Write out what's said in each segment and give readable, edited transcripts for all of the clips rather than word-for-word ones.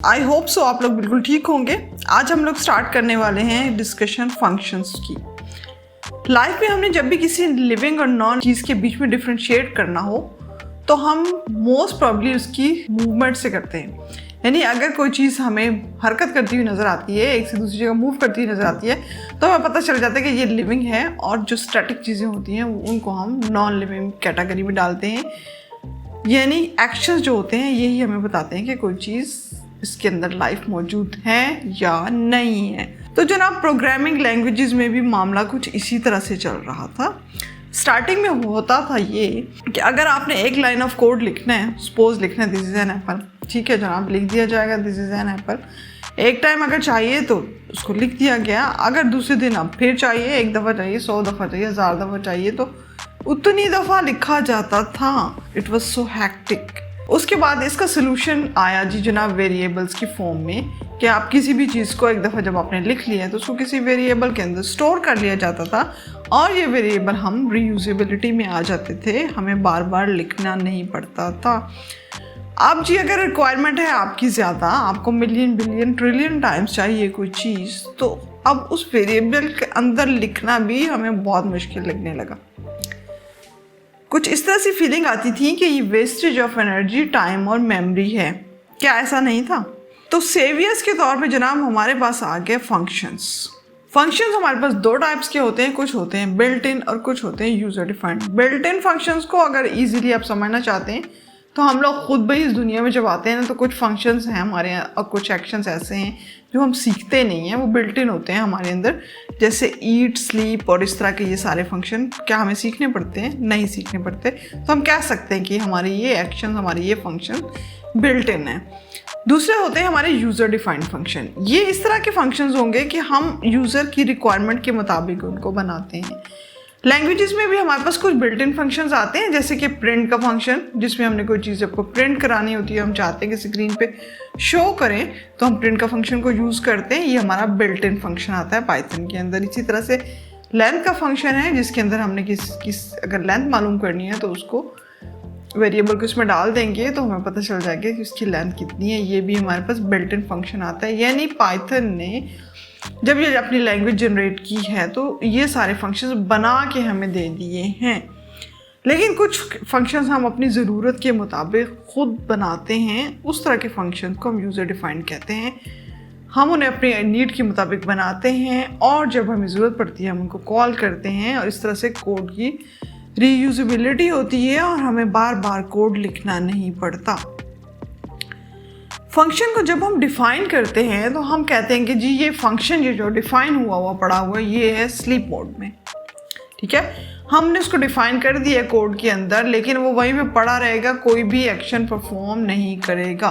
I hope so आप लोग बिल्कुल ठीक होंगे। आज हम लोग स्टार्ट करने वाले हैं डिस्कशन फंक्शंस की। लाइफ में हमने जब भी किसी लिविंग और नॉन चीज़ के बीच में डिफ्रेंशिएट करना हो तो हम मोस्ट प्रॉब्ली उसकी मूवमेंट से करते हैं। यानी अगर कोई चीज़ हमें हरकत करती हुई नज़र आती है, एक से दूसरी जगह मूव करती हुई नज़र आती है, तो हमें पता चल जाता है कि ये लिविंग है। और जो स्टैटिक चीज़ें होती हैं उनको हम नॉन लिविंग कैटेगरी में डालते हैं। यानी एक्शंस जो होते हैं यही हमें बताते हैं कि कोई चीज़ इसके अंदर लाइफ मौजूद है या नहीं है। तो जनाब प्रोग्रामिंग लैंग्वेजेस में भी मामला कुछ इसी तरह से चल रहा था। स्टार्टिंग में होता था ये कि अगर आपने एक लाइन ऑफ कोड लिखना है, सपोज लिखना है दिस इज़ एन एप्पल, ठीक है जनाब, लिख दिया जाएगा दिस इज़ एन एप्पल। एक टाइम अगर चाहिए तो उसको लिख दिया गया, अगर दूसरे दिन अब फिर चाहिए, एक दफ़ा चाहिए, 100 दफ़ा चाहिए, 1000 दफ़ा चाहिए, तो उतनी दफ़ा लिखा जाता था। It was so hectic. उसके बाद इसका सोल्यूशन आया जी जनाब वेरिएबल्स की फॉर्म में, कि आप किसी भी चीज़ को एक दफ़ा जब आपने लिख लिया है तो उसको किसी वेरिएबल के अंदर स्टोर कर लिया जाता था और ये वेरिएबल हम रीयूजेबिलिटी में आ जाते थे, हमें बार बार लिखना नहीं पड़ता था। अब जी अगर रिक्वायरमेंट है आपकी ज़्यादा, आपको मिलियन बिलियन ट्रिलियन टाइम्स चाहिए कोई चीज़, तो अब उस वेरिएबल के अंदर लिखना भी हमें बहुत मुश्किल लगने लगा। कुछ इस तरह सी फीलिंग आती थी कि ये वेस्टेज ऑफ एनर्जी, टाइम और मेमोरी है। क्या ऐसा नहीं था? तो सेवियर्स के तौर पे जनाब हमारे पास आ गए फंक्शंस। फंक्शंस हमारे पास दो टाइप्स के होते हैं, कुछ होते हैं बिल्ट इन और कुछ होते हैं user defined. Built in functions को अगर इजीली आप समझना चाहते हैं तो हम लोग खुद भी इस दुनिया में जब आते हैं ना, तो कुछ फंक्शंस हैं हमारे यहाँ और कुछ एक्शंस ऐसे हैं जो हम सीखते नहीं हैं, वो बिल्ट इन होते हैं हमारे अंदर। जैसे ईट, स्लीप और इस तरह के ये सारे फंक्शन क्या हमें सीखने पड़ते हैं? नहीं सीखने पड़ते। तो हम कह सकते हैं कि हमारे ये एक्शन, हमारे ये फंक्शन बिल्ट इन है। दूसरे होते हैं हमारे यूज़र डिफाइंड फंक्शन। ये इस तरह के फंक्शंस होंगे कि हम यूज़र की रिक्वायरमेंट के मुताबिक उनको बनाते हैं। लैंग्वेजेस में भी हमारे पास कुछ बिल्ट इन फंक्शंस आते हैं, जैसे कि प्रिंट का फंक्शन, जिसमें हमने कोई चीज़ आपको प्रिंट करानी होती है, हम चाहते हैं कि स्क्रीन पे शो करें, तो हम प्रिंट का फंक्शन को यूज़ करते हैं। ये हमारा बिल्ट इन फंक्शन आता है पाइथन के अंदर। इसी तरह से लेंथ का फंक्शन है, जिसके अंदर हमने किस अगर लेंथ मालूम करनी है तो उसको वेरिएबल को इसमें डाल देंगे तो हमें पता चल जाएगा कि उसकी लेंथ कितनी है। ये भी हमारे पास बिल्ट इन फंक्शन आता है। यानी पाइथन ने जब ये अपनी लैंग्वेज जनरेट की है तो ये सारे फंक्शंस बना के हमें दे दिए हैं। लेकिन कुछ फंक्शंस हम अपनी ज़रूरत के मुताबिक खुद बनाते हैं। उस तरह के फंक्शंस को हम यूज़र डिफाइंड कहते हैं। हम उन्हें अपने नीड के मुताबिक बनाते हैं और जब हमें ज़रूरत पड़ती है हम उनको कॉल करते हैं, और इस तरह से कोड की रीयूजेबिलिटी होती है और हमें बार बार कोड लिखना नहीं पड़ता। फंक्शन को जब हम डिफ़ाइन करते हैं तो हम कहते हैं कि जी ये फंक्शन ये जो डिफ़ाइन हुआ पड़ा हुआ ये है स्लीप मोड में, ठीक है। हमने उसको डिफ़ाइन कर दिया कोड के अंदर, लेकिन वो वहीं पे पड़ा रहेगा, कोई भी एक्शन परफॉर्म नहीं करेगा।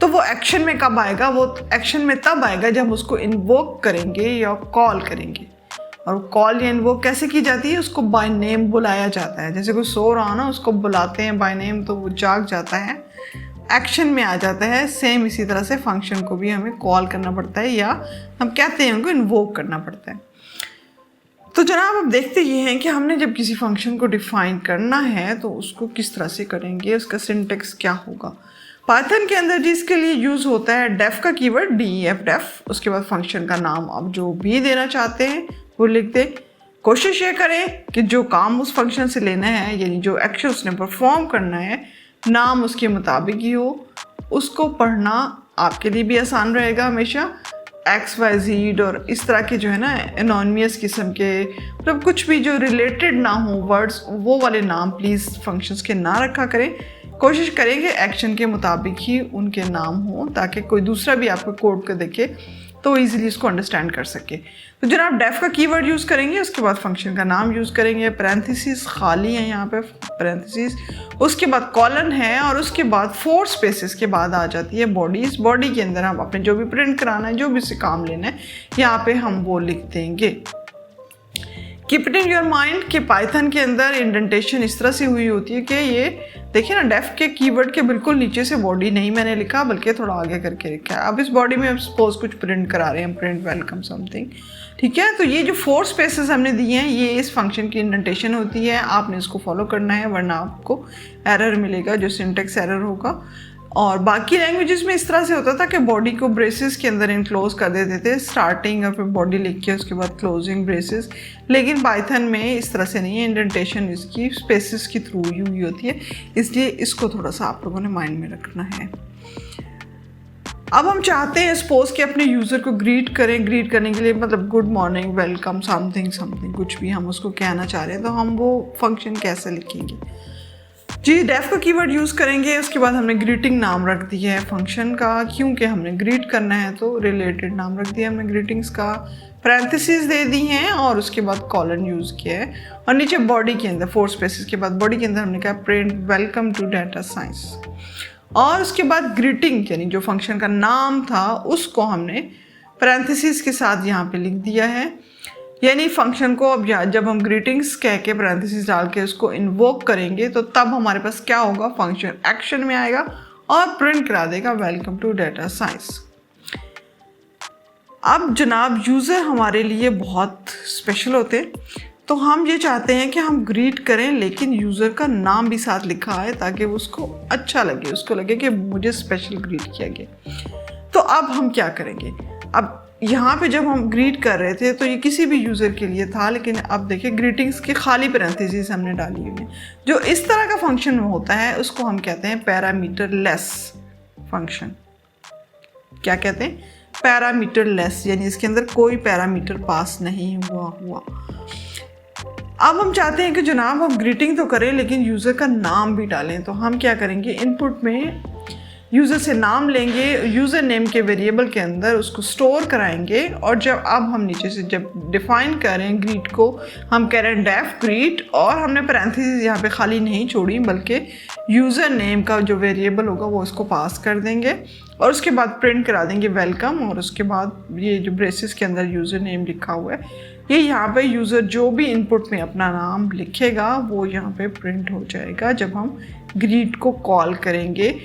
तो वो एक्शन में कब आएगा? वो एक्शन में तब आएगा जब उसको इन्वोक करेंगे या कॉल करेंगे। और कॉल या इन्वोक कैसे की जाती है? उसको बाय नेम बुलाया जाता है। जैसे कोई सो रहा ना, उसको बुलाते हैं बाय नेम तो वो जाग जाता है, एक्शन में आ जाता है। सेम इसी तरह से फंक्शन को भी हमें कॉल करना पड़ता है, या हम कहते हैं उनको इन्वोक करना पड़ता है। तो जनाब अब देखते ये हैं कि हमने जब किसी फंक्शन को डिफाइन करना है तो उसको किस तरह से करेंगे, उसका सिंटेक्स क्या होगा। पाइथन के अंदर जिसके लिए यूज़ होता है डेफ का कीवर्ड, DEF डेफ। उसके बाद फंक्शन का नाम आप जो भी देना चाहते हैं वो लिख दें। कोशिश ये करें कि जो काम उस फंक्शन से लेना है, यानी जो एक्शन उसने परफॉर्म करना है, नाम उसके मुताबिक ही हो। उसको पढ़ना आपके लिए भी आसान रहेगा हमेशा। XYZ और इस तरह के जो है ना एनोनिमस किस्म के, मतलब कुछ भी जो रिलेटेड ना हो वर्ड्स, वो वाले नाम प्लीज़ फंक्शंस के ना रखा करें। कोशिश करें कि एक्शन के मुताबिक ही उनके नाम हो, ताकि कोई दूसरा भी आपको कोड को देखे तो इजीली इसको अंडरस्टैंड कर सके। तो जनाब डेफ का कीवर्ड यूज़ करेंगे, उसके बाद फंक्शन का नाम यूज़ करेंगे, पैरेंथेसिस खाली है यहाँ पे पैरेंथेसिस, उसके बाद कॉलन है, और उसके बाद 4 स्पेसेस के बाद आ जाती है बॉडी। इस बॉडी के अंदर हम अपने जो भी प्रिंट कराना है, जो भी से काम लेना है, यहाँ पे हम वो लिख देंगे। Keep it in your mind कि पाइथन के अंदर इंडेंटेशन इस तरह से हुई होती है कि ये देखिए ना, डेफ के कीवर्ड के बिल्कुल नीचे से बॉडी नहीं मैंने लिखा, बल्कि थोड़ा आगे करके लिखा है। अब इस बॉडी में सपोज कुछ प्रिंट करा रहे हैं, प्रिंट वेलकम समथिंग, ठीक है। तो ये जो 4 स्पेसेस हमने दिए हैं ये इस फंक्शन की इंडेंटेशन होती है। आपने इसको फॉलो करना है, वरना आपको एरर मिलेगा, जो सिंटेक्स एरर होगा। और बाकी लैंग्वेजेस में इस तरह से होता था कि बॉडी को ब्रेसेस के अंदर इनक्लोज कर देते थे, स्टार्टिंग और फिर बॉडी लिख के उसके बाद क्लोजिंग ब्रेसेस। लेकिन पाइथन में इस तरह से नहीं है, इंडेंटेशन इसकी स्पेसिस के थ्रू हुई होती है, इसलिए इसको थोड़ा सा आप लोगों ने माइंड में रखना है। अब हम चाहते हैं सपोज कि अपने यूज़र को ग्रीट करें, ग्रीट करने के लिए मतलब good morning, welcome, something something, कुछ भी हम उसको कहना चाह रहे हैं, तो हम वो फंक्शन कैसे लिखेंगे जी। डेफ का कीवर्ड यूज़ करेंगे, उसके बाद हमने ग्रीटिंग नाम रख दिया है फंक्शन का, क्योंकि हमने ग्रीट करना है तो रिलेटेड नाम रख दिया हमने ग्रीटिंग्स का, पैरेंथेसिस दे दी हैं और उसके बाद कॉलन यूज़ किया है, और नीचे बॉडी के अंदर 4 स्पेसेस के बाद बॉडी के अंदर हमने कहा print welcome to data science, और उसके बाद ग्रीटिंग यानी जो फंक्शन का नाम था उसको हमने पैरेंथेसिस के साथ यहाँ पे लिख दिया है। यानी फंक्शन को अब जब हम ग्रीटिंग्स कह के पैरेंथेसिस डाल के उसको इन्वोक करेंगे तो तब हमारे पास क्या होगा, फंक्शन एक्शन में आएगा और प्रिंट करा देगा वेलकम टू डाटा साइंस। अब जनाब यूज़र हमारे लिए बहुत स्पेशल होते हैं, तो हम ये चाहते हैं कि हम ग्रीट करें लेकिन यूज़र का नाम भी साथ लिखा है ताकि उसको अच्छा लगे, उसको लगे कि मुझे स्पेशल ग्रीट किया गया। तो अब हम क्या करेंगे, अब यहाँ पे जब हम ग्रीट कर रहे थे तो ये किसी भी यूज़र के लिए था, लेकिन अब देखिए ग्रीटिंग्स के खाली पैरेंथेसिस हमने डाली हुई है। जो इस तरह का फंक्शन होता है उसको हम कहते हैं पैरामीटर लेस फंक्शन। क्या कहते हैं, पैरामीटर लेस, यानी इसके अंदर कोई पैरामीटर पास नहीं हुआ। अब हम चाहते हैं कि जनाब हम ग्रीटिंग तो करें लेकिन यूज़र का नाम भी डालें, तो हम क्या करेंगे, इनपुट में यूज़र से नाम लेंगे, यूज़र नेम के वेरिएबल के अंदर उसको स्टोर कराएंगे, और जब अब हम नीचे से जब डिफ़ाइन करें ग्रीट को, हम कह रहे हैं डेफ ग्रीट, और हमने पैरेंथेसिस यहाँ पे खाली नहीं छोड़ी बल्कि यूज़र नेम का जो वेरिएबल होगा वो इसको पास कर देंगे, और उसके बाद प्रिंट करा देंगे वेलकम, और उसके बाद ये जो ब्रेसेस के अंदर यूज़र नेम लिखा हुआ है, ये यहाँ पे यूज़र जो भी इनपुट में अपना नाम लिखेगा वो यहाँ पे प्रिंट हो जाएगा जब हम ग्रीट को कॉल करेंगे।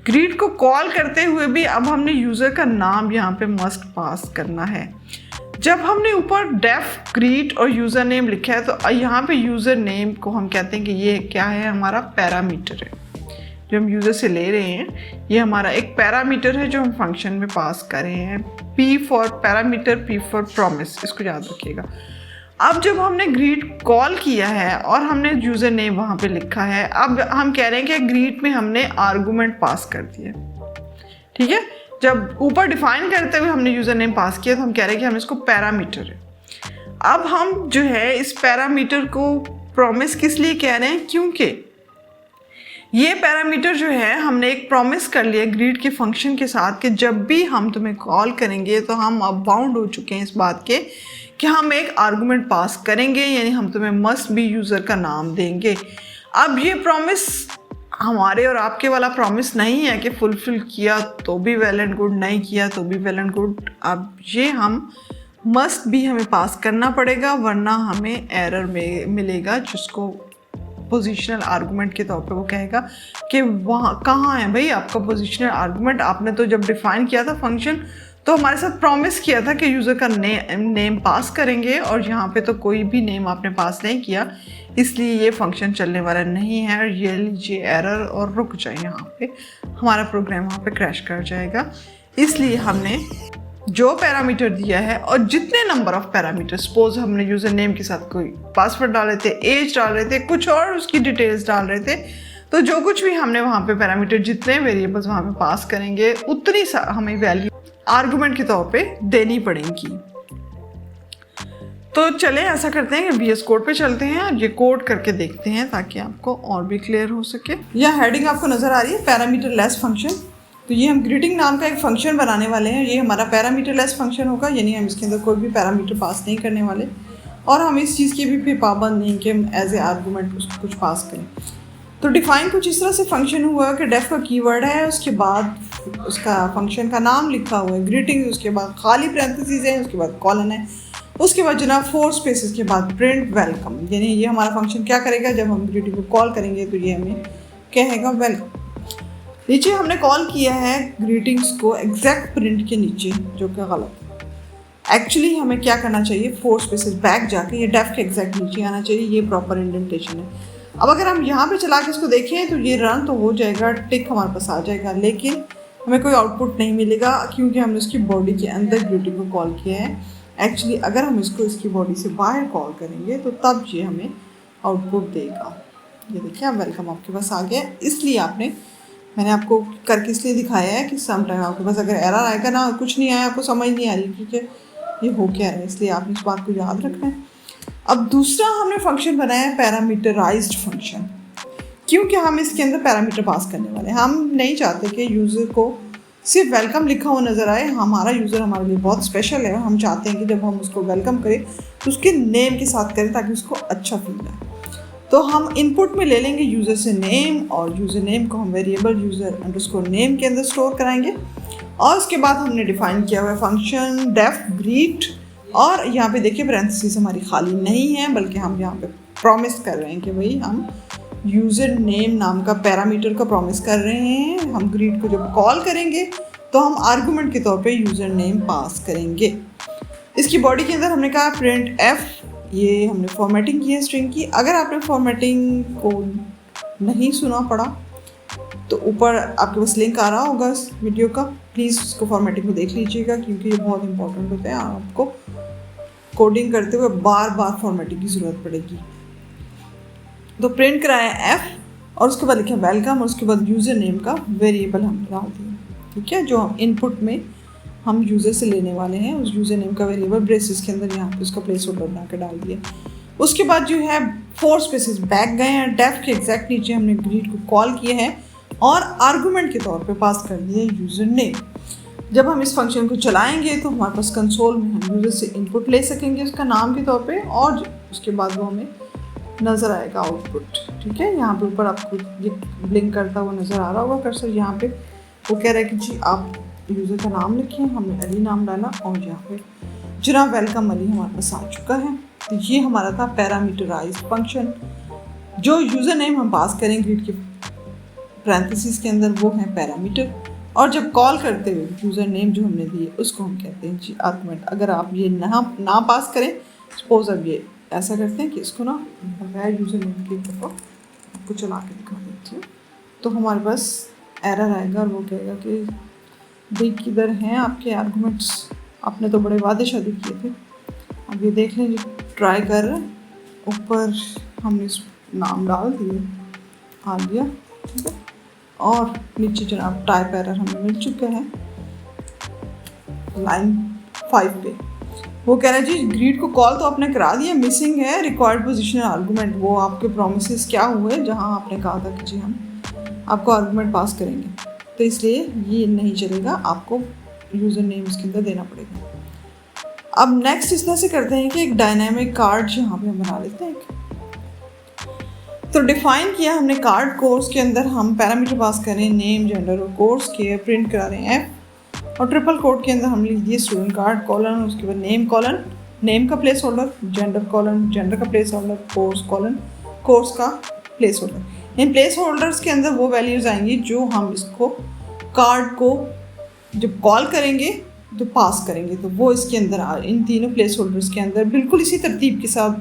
ग्रीट को कॉल करते हुए भी अब हमने यूज़र का नाम यहाँ पे मस्ट पास करना है। जब हमने ऊपर डेफ ग्रीट और यूज़र नेम लिखा है तो यहाँ पे यूज़र नेम को हम कहते हैं कि ये क्या है, हमारा पैरामीटर है जो हम यूज़र से ले रहे हैं, ये हमारा एक पैरामीटर है जो हम फंक्शन में पास कर रहे हैं। P for parameter, P for promise, इसको याद रखिएगा। अब जब हमने ग्रीट कॉल किया है और हमने यूज़र नेम वहाँ पे लिखा है, अब हम कह रहे हैं कि ग्रीट में हमने आर्गूमेंट पास कर दिया, ठीक है। जब ऊपर डिफाइन करते हुए हमने यूज़र नेम पास किया तो हम कह रहे हैं कि हम इसको पैरामीटर है। अब हम जो है इस पैरामीटर को प्रॉमिस किस लिए कह रहे हैं, क्योंकि ये पैरामीटर जो है हमने एक प्रॉमिस कर लिया ग्रीट के फंक्शन के साथ कि जब भी हम तुम्हें कॉल करेंगे तो हम अब बाउंड हो चुके हैं इस बात के कि हम एक आर्गुमेंट पास करेंगे, यानी हम तुम्हें मस्ट बी यूज़र का नाम देंगे। अब ये प्रॉमिस हमारे और आपके वाला प्रॉमिस नहीं है कि फुलफिल किया तो भी वेल एंड गुड, नहीं किया तो भी वेल एंड गुड। अब ये हम मस्ट बी हमें पास करना पड़ेगा, वरना हमें एरर में मिलेगा जिसको पोजिशनल आर्गूमेंट के तौर पे वो कहेगा कि वहाँ कहाँ है भाई आपका पोजिशनल आर्गूमेंट। आपने तो जब डिफाइन किया था फंक्शन तो हमारे साथ प्रॉमिस किया था कि यूज़र का नेम पास करेंगे, और यहाँ पे तो कोई भी नेम आपने पास नहीं किया, इसलिए ये फंक्शन चलने वाला नहीं है, और ये लीजिए एरर और रुक जाए, यहाँ पे हमारा प्रोग्राम वहाँ पे क्रैश कर जाएगा। इसलिए हमने जो पैरामीटर दिया है और जितने नंबर ऑफ पैरामीटर, सपोज हमने यूज़र नेम के साथ कोई पासवर्ड डाल रहे थे, एज डाल रहे थे, कुछ और उसकी डिटेल्स डाल रहे थे, तो जो कुछ भी हमने वहाँ पे पैरामीटर जितने वेरिएबल्स वहाँ पे पास करेंगे उतनी हमें वैल्यू आर्गुमेंट के तौर पे देनी पड़ेगी। तो चलें ऐसा करते हैं कि VS कोड पे चलते हैं और ये कोड करके देखते हैं ताकि आपको और भी क्लियर हो सके। यह हेडिंग आपको नज़र आ रही है पैरामीटर लेस फंक्शन। तो ये हम ग्रीटिंग नाम का एक फंक्शन बनाने वाले हैं, ये हमारा पैरामीटर लेस फंक्शन होगा, यानी हम इसके अंदर कोई भी पैरामीटर पास नहीं करने वाले, और हम इस चीज़ की भी पाबंद नहीं कि हम एज ए आर्गूमेंट उसको कुछ पास करें। तो डिफाइन कुछ इस तरह से फंक्शन हुआ कि डेफ का कीवर्ड है, उसके बाद उसका फंक्शन का नाम लिखा हुआ है ग्रीटिंग, उसके बाद खाली पैरेंथेसिस है, उसके बाद कॉलन है, उसके बाद जनाब 4 स्पेसेस के बाद प्रिंट वेलकम। यानी ये हमारा फंक्शन क्या करेगा, जब हम ग्रीटिंग को कॉल करेंगे तो ये हमें कहेगा वेलकम। नीचे हमने कॉल किया है ग्रीटिंग्स को एग्जैक्ट प्रिंट के नीचे, जो कि गलत है। एक्चुअली हमें क्या करना चाहिए, 4 स्पेसेस बैक जाके ये डेफ के एग्जैक्ट नीचे आना चाहिए, ये प्रॉपर इंडेंटेशन है। अब अगर हम यहाँ पे चला के इसको देखें तो ये रन तो हो जाएगा, टिक हमारे पास आ जाएगा, लेकिन हमें कोई आउटपुट नहीं मिलेगा क्योंकि हमने इसकी बॉडी के अंदर ग्रीटिंग को कॉल किया है। एक्चुअली अगर हम इसको इसकी बॉडी से बाहर कॉल करेंगे तो तब ये हमें आउटपुट देगा। ये देखिए अब वेलकम आपके पास आ गया। इसलिए मैंने आपको करके इसलिए दिखाया है कि सम टाइम आपके पास अगर एरर आएगा ना, कुछ नहीं आया, आपको समझ नहीं आ रही क्योंकि ये हो क्या रहा है, इसलिए आपने इस बात को याद रखना है। अब दूसरा हमने फंक्शन बनाया है पैरामीटराइज्ड फंक्शन, क्योंकि हम इसके अंदर पैरामीटर पास करने वाले हैं। हम नहीं चाहते कि यूज़र को सिर्फ वेलकम लिखा हुआ नज़र आए। हमारा यूज़र हमारे लिए बहुत स्पेशल है, हम चाहते हैं कि जब हम उसको वेलकम करें तो उसके नेम के साथ करें ताकि उसको अच्छा फील आए। तो हम इनपुट में ले लेंगे यूज़र से नेम, और यूज़र नेम को हम वेरिएबल यूज़र अंडरस्कोर नेम के अंदर स्टोर कराएंगे। और उसके बाद हमने डिफ़ाइन किया हुआ है फंक्शन डेफ ग्रीट, और यहाँ पे देखिए पैरेंथेसिस हमारी खाली नहीं है, बल्कि हम यहाँ पे प्रॉमिस कर रहे हैं कि भाई हम यूज़र नेम नाम का पैरामीटर का प्रॉमिस कर रहे हैं। हम ग्रीट को जब कॉल करेंगे तो हम आर्गुमेंट के तौर पे यूज़र नेम पास करेंगे। इसकी बॉडी के अंदर हमने कहा प्रिंट एफ, ये हमने फॉर्मेटिंग की है स्ट्रिंग की। अगर आपने फॉर्मेटिंग को नहीं सुना पड़ा तो ऊपर आपके पास लिंक आ रहा होगा इस वीडियो का, प्लीज़ उसको फॉर्मेटिंग को देख लीजिएगा क्योंकि ये बहुत इंपॉर्टेंट होता है। आपको कोडिंग करते हुए बार बार फॉर्मेटिंग की ज़रूरत पड़ेगी। तो प्रिंट कराया एफ और उसके बाद लिखा वेलकम, और उसके बाद यूज़र नेम का वेरिएबल हमने डाल दिया, ठीक है, जो हम इनपुट में हम यूज़र से लेने वाले हैं। उस यूज़र नेम का वेरिएबल ब्रेसेस के अंदर यहाँ पे उसका प्लेस होल्डर बना के डाल दिया। उसके बाद जो है 4 स्पेसेस बैक गए हैं, डेफ के एग्जैक्ट नीचे हमने ग्रीट को कॉल किया है और आर्गुमेंट के तौर पे पास कर दिया यूज़र नेम। जब हम इस फंक्शन को चलाएंगे तो हमारे पास कंसोल में हम यूज़र से इनपुट ले सकेंगे उसका नाम के तौर पे, और उसके बाद वो हमें नज़र आएगा आउटपुट, ठीक है। यहाँ पे ऊपर आपको ये ब्लिंक करता हुआ नज़र आ रहा होगा कर्सर। यहाँ पे वो कह रहा है कि जी आप यूज़र का नाम लिखें, हमने अली नाम डाला और यहाँ पे जनाब वेलकम अली हमारे पास आ चुका है। तो ये हमारा था पैरामीटराइज्ड फंक्शन। जो यूज़र नेम हम पास करें ग्रीट के पैरेंथेसिस के अंदर वो है पैरामीटर, और जब कॉल करते हुए यूज़र नेम जो हमने दिए उसको हम कहते हैं जी आर्गुमेंट। अगर आप ये ना पास करें, सपोज अब ये ऐसा करते हैं कि इसको ना बगैर यूज़र नेम की दफ़ा आपको चला के दिखा देती हूँ, तो हमारे पास एरर आएगा और वो कहेगा कि भाई किधर हैं आपके आर्गुमेंट्स, आपने तो बड़े वादे शादे किए थे। अब ये देख लें, ट्राई कर रहे हैं, ऊपर हमने इस नाम डाल दिए, आ गया, ठीक है। और नीचे जनाब टाइप एरर हमें मिल चुका है लाइन 5 पे। वो कह रहा है जी ग्रीट को कॉल तो आपने करा दिया, मिसिंग है रिक्वायर्ड पोजीशनल आर्गुमेंट। वो आपके प्रोमिसेस क्या हुए जहां आपने कहा था कि जी हम आपको आर्गुमेंट पास करेंगे, तो इसलिए ये नहीं चलेगा, आपको यूज़र नेम इसके अंदर देना पड़ेगा। अब नेक्स्ट इस तरह से करते हैं कि एक डायनामिक कार्ड यहाँ पे हम बना लेते हैं। तो डिफ़ाइन किया हमने कार्ड, कोर्स के अंदर हम पैरामीटर पास करें नेम जेंडर और कोर्स के, प्रिंट करा रहे हैं एफ, और ट्रिपल कोड के अंदर हम लिख दिए स्टूडेंट कार्ड कॉलन, उसके बाद नेम कॉलन नेम का placeholder, gender colon gender का placeholder, course colon course का प्लेस होल्डर। इन प्लेस होल्डर्स के अंदर वो वैल्यूज़ आएंगी जो हम इसको कार्ड को जब कॉल करेंगे तो पास करेंगे, तो वो इसके अंदर इन तीनों प्लेस होल्डर्स के अंदर बिल्कुल इसी तरतीब के साथ,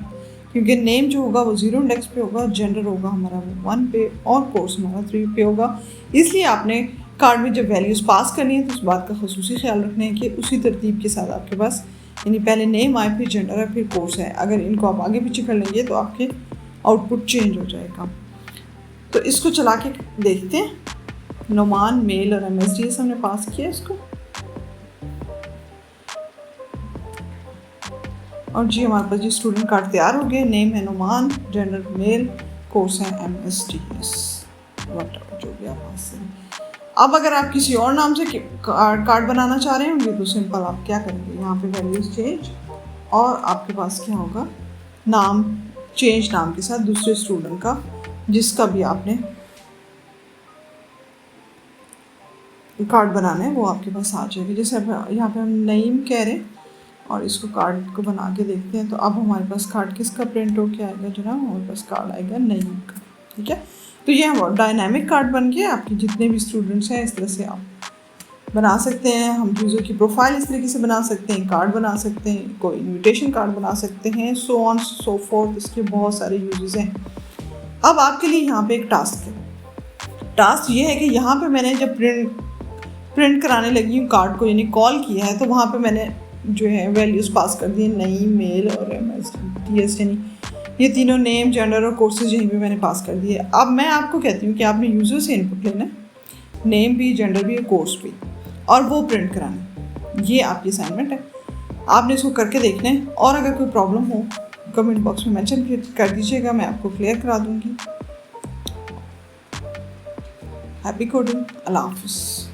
क्योंकि नेम जो होगा वो 0 इंडेक्स पे होगा, जेंडर होगा हमारा वो 1 पे, और कोर्स हमारा 3 पे होगा। इसलिए आपने कार्ड में जब वैल्यूज़ पास करनी है तो उस बात का ख़ुसूसी ख्याल रखना है कि उसी तरतीब के साथ आपके पास, यानी पहले नेम आए, फिर जेंडर है, फिर कोर्स है। अगर इनको आप आगे पीछे कर लेंगे तो आपके आउटपुट चेंज हो जाएगा। तो इसको चला के देखते हैं। नोमान मेल और MSDS हमने पास किया इसको, और जी हमारे पास जी स्टूडेंट कार्ड तैयार हो गया। नेम है नोमान, जेंडर मेल, कोर्स है MSDS, वट जो भी आप पास करें। अब अगर आप किसी और नाम से कार्ड बनाना चाह रहे होंगे तो सिंपल आप क्या करेंगे, यहाँ पे वैल्यूज चेंज, और आपके पास क्या होगा नाम चेंज नाम के साथ दूसरे स्टूडेंट का जिसका भी आपने कार्ड बनाना है वो आपके पास आ जाएगा। जैसे यहाँ पे हम नईम कह रहे हैं और इसको कार्ड को बना के देखते हैं, तो अब हमारे पास कार्ड किसका प्रिंट हो के आएगा जनाब, हमारे पास कार्ड आएगा नईम का, ठीक है। तो ये हम डायनामिक कार्ड बन के आपके जितने भी स्टूडेंट्स हैं इस तरह से आप बना सकते हैं। हम यूज़र की प्रोफाइल इस तरीके से बना सकते हैं, कार्ड बना सकते हैं, कोई इनविटेशन कार्ड बना सकते हैं, सो ऑन सो फोर्थ, इसके बहुत सारे यूजेस हैं। अब आपके लिए यहाँ पे एक टास्क है। टास्क ये है कि यहाँ पे मैंने जब प्रिंट कराने लगी हूँ कार्ड को, यानी कॉल किया है, तो वहाँ पे मैंने जो है वैल्यूज़ पास कर दिए, नई, मेल और TS, यानी ये तीनों नेम, जेंडर और कोर्सेज यहीं पे मैंने पास कर दिए। अब मैं आपको कहती हूँ कि आपने यूज़र से इनपुट लेना है, नेम भी, जेंडर भी, कोर्स भी, और वो प्रिंट कराना है। ये आपकी असाइनमेंट है, आपने इसको करके देखना है, और अगर कोई प्रॉब्लम हो कमेंट बॉक्स में मेंशन कर दीजिएगा, मैं आपको क्लियर करा दूँगी। हैप्पी कोडिंग, अल्लाह हाफिज़।